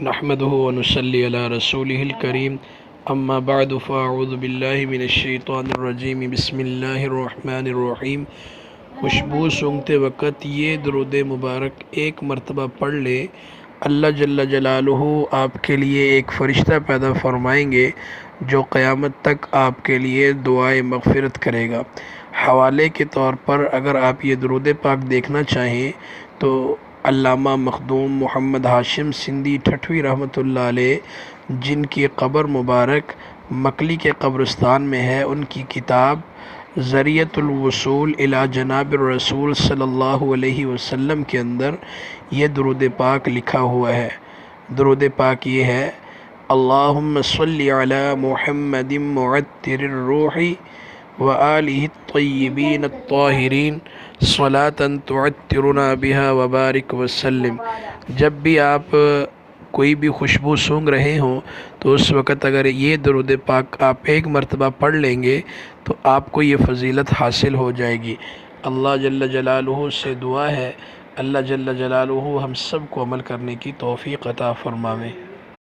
نحمده ونصلي على رسوله الكريم اما بعد فاعوذ باللہ من الشیطان الرجیم بسم اللہ الرحمن الرحیم۔ خوشبو سونگھتے وقت یہ درود مبارک ایک مرتبہ پڑھ لے، اللہ جل جلالہ آپ کے لیے ایک فرشتہ پیدا فرمائیں گے جو قیامت تک آپ کے لیے دعائے مغفرت کرے گا۔ حوالے کے طور پر اگر آپ یہ درود پاک دیکھنا چاہیں تو علامہ مخدوم محمد ہاشم سندھی ٹھٹوی رحمۃ اللہ علیہ، جن کی قبر مبارک مکلی کے قبرستان میں ہے، ان کی کتاب ذریعۃ الوصول الی جناب الرسول صلی اللہ علیہ وسلم کے اندر یہ درود پاک لکھا ہوا ہے۔ درود پاک یہ ہے: اللہم صلی علی محمد معطر الروح وآلہ الطیبین الطاہرین صلاۃ تعطرنا بها وبارک وسلم۔ جب بھی آپ کوئی بھی خوشبو سونگھ رہے ہوں تو اس وقت اگر یہ درود پاک آپ ایک مرتبہ پڑھ لیں گے تو آپ کو یہ فضیلت حاصل ہو جائے گی۔ اللہ جل جلالہ سے دعا ہے اللہ جل جلالہ ہم سب کو عمل کرنے کی توفیق عطا فرمائے۔